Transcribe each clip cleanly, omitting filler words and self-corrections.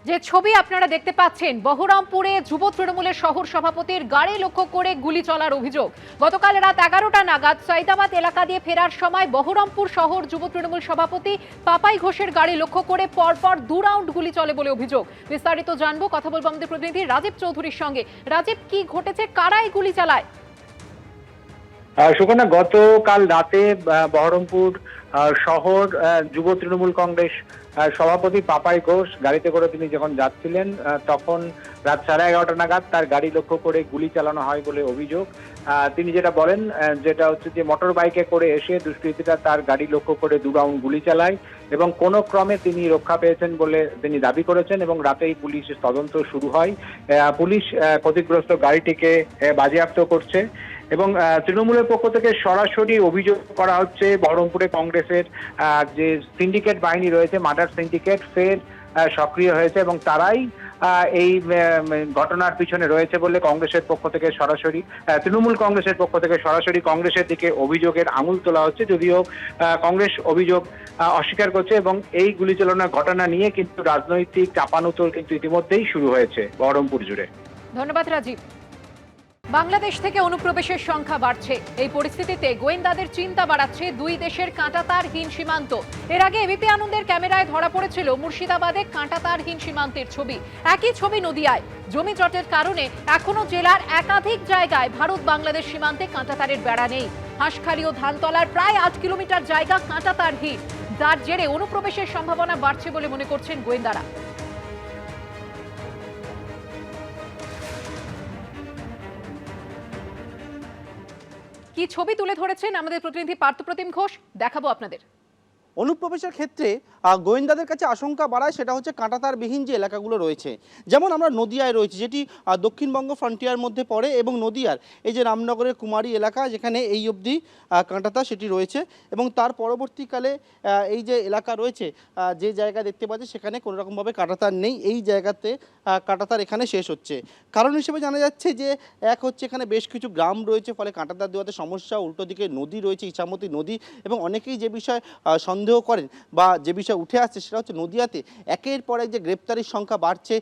যে ছবি আপনারা দেখতে পাচ্ছেন, বহরমপুরে যুব তৃণমূলের শহর সভাপতির গাড়ি লক্ষ্য করে গুলি চলার অভিযোগ। গতকাল রাত 11টা নাগাদ সাইদাবাদ এলাকা দিয়ে ফেরার সময় বহরমপুর শহর যুব তৃণমূল সভাপতি পাপাই ঘোষের গাড়ি লক্ষ্য করে পরপর 2 রাউন্ড গুলি চলে বলে অভিযোগ। বিস্তারিত জানবো, কথা বলবো আমাদের প্রতিনিধি রাজীব চৌধুরীর সঙ্গে। রাজীব, কি ঘটেছে, কারাই গুলি চালায়? সুকন্যা, গতকাল রাতে বহরমপুর শহর যুব তৃণমূল কংগ্রেস সভাপতি পাপাই ঘোষ গাড়িতে করে তিনি যখন যাচ্ছিলেন, তখন রাত 11:30 নাগাদ তার গাড়ি লক্ষ্য করে গুলি চালানো হয় বলে অভিযোগ। তিনি যেটা বলেন, যেটা হচ্ছে যে মোটর বাইকে করে এসে দুষ্কৃতীরা তার গাড়ি লক্ষ্য করে 2 রাউন্ড গুলি চালায় এবং কোনো ক্রমে তিনি রক্ষা পেয়েছেন বলে তিনি দাবি করেছেন এবং রাতেই পুলিশ তদন্ত শুরু হয়। পুলিশ ক্ষতিগ্রস্ত গাড়িটিকে বাজেয়াপ্ত করছে এবং তৃণমূলের পক্ষ থেকে সরাসরি অভিযোগ করা হচ্ছে বহরমপুরে কংগ্রেসের যে সিন্ডিকেট বাহিনী রয়েছে, মার্ডার সিন্ডিকেট ফের সক্রিয় হয়েছে এবং তারাই এই ঘটনার পিছনে রয়েছে বলে কংগ্রেসের পক্ষ থেকে সরাসরি তৃণমূল কংগ্রেসের পক্ষ থেকে সরাসরি কংগ্রেসের দিকে অভিযোগের আঙুল তোলা হচ্ছে। যদিও কংগ্রেস অভিযোগ অস্বীকার করছে এবং এই গুলি চালনার ঘটনা নিয়ে কিন্তু রাজনৈতিক চাপানুতোল কিন্তু ইতিমধ্যেই শুরু হয়েছে বহরমপুর জুড়ে। ধন্যবাদ রাজীব। বাংলাদেশ থেকে অনুপ্রবেশের সংখ্যা বাড়ছে। এই পরিস্থিতিতে গোয়েন্দাদের চিন্তা বাড়াচ্ছে দুই দেশের কাঁটাতারহীন সীমান্ত। এর আগে এবিপি আনন্দের ক্যামেরায় ধরা পড়েছিল মুর্শিদাবাদে কাঁটাতারহীন সীমান্তের ছবি। একই ছবি নদিয়ায়। জমি জটের কারণে এখনো জেলার একাধিক জায়গায় ভারত বাংলাদেশ সীমান্তে কাঁটাতারের বেড়া নেই। হাঁসখালি ও ধানতলার প্রায় 8 কিলোমিটার জায়গা কাঁটাতারহীন, যার জেরে অনুপ্রবেশের সম্ভাবনা বাড়ছে বলে মনে করছেন গোয়েন্দারা। কি ছবি তুলে ধরেছেন আমাদের প্রতিনিধি পার্থপ্রতিম ঘোষ, দেখাবো আপনাদের। অনুপ্রবেশের ক্ষেত্রে গোয়েন্দাদের কাছে আশঙ্কা বাড়ায় সেটা হচ্ছে কাঁটাতারবিহীন যে এলাকাগুলো রয়েছে। যেমন আমরা নদিয়ায় রয়েছে, যেটি দক্ষিণবঙ্গ ফ্রন্টিয়ার মধ্যে পড়ে, এবং নদিয়ার এই যে রামনগরের কুমারী এলাকা, যেখানে এই অবধি কাঁটাতার সেটি রয়েছে এবং তার পরবর্তীকালে এই যে এলাকা রয়েছে, যে জায়গা দেখতে পাচ্ছি সেখানে কোনো রকমভাবে কাঁটাতার নেই। এই জায়গাতে কাঁটাতার এখানে শেষ হচ্ছে। কারণ হিসেবে জানা যাচ্ছে যে এক হচ্ছে এখানে বেশ কিছু গ্রাম রয়েছে, ফলে কাঁটাতার দেওয়াতে সমস্যা। উল্টো দিকে নদী রয়েছে, ইছামতি নদী, এবং অনেকেই যে বিষয় সন্দেহ করেন বা যে বিষয় উঠে আসছে সেটা হচ্ছে নদিয়াতে একের পর এক যে গ্রেপ্তারির সংখ্যা বাড়ছে,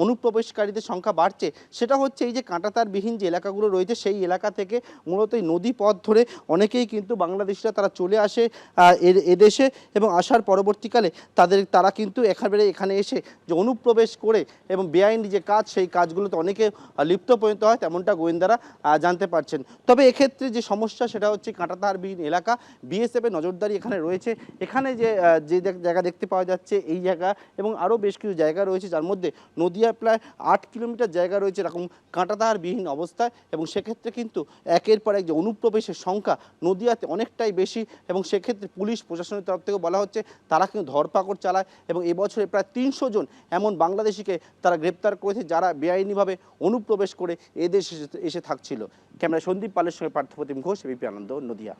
অনুপ্রবেশকারীদের সংখ্যা বাড়ছে, সেটা হচ্ছে এই যে কাঁটাতারবিহীন যে এলাকাগুলো রয়েছে সেই এলাকা থেকে মূলত এই নদী পথ ধরে অনেকেই কিন্তু বাংলাদেশিরা তারা চলে আসে এদেশে, এবং আসার পরবর্তীকালে তারা কিন্তু এখানে এসে যে অনুপ্রবেশ করে এবং বেআইনি যে কাজ, সেই কাজগুলোতে অনেকে লিপ্ত পরিণত হয়, তেমনটা গোয়েন্দারা জানতে পারছেন। তবে এক্ষেত্রে যে সমস্যা সেটা হচ্ছে কাঁটাতারবিহীন এলাকা। বিএসএফের নজরদারি এখানে রয়েছে। এখানে যে জায়গা দেখতে পাওয়া যাচ্ছে এই জায়গা এবং আরও বেশ কিছু জায়গা রয়েছে, যার মধ্যে নদিয়ায় প্রায় 8 কিলোমিটার জায়গা রয়েছে এরকম কাঁটাতারবিহীন অবস্থায়, এবং সেক্ষেত্রে কিন্তু একের পর এক যে অনুপ্রবেশের সংখ্যা নদিয়াতে অনেকটাই বেশি, এবং সেক্ষেত্রে পুলিশ প্রশাসনের তরফ থেকে বলা হচ্ছে তারা কিন্তু ধরপাকড় চালায় এবং এবছরে প্রায় 300 জন এমন বাংলাদেশিকে তারা গ্রেপ্তার করেছে যারা বেআইনিভাবে অনুপ্রবেশ করে এদেশে এসে থাকছিল। ক্যামেরা সন্দীপ পালের সঙ্গে পার্থপ্রতিম ঘোষ, এবিপি আনন্দ, নদিয়া।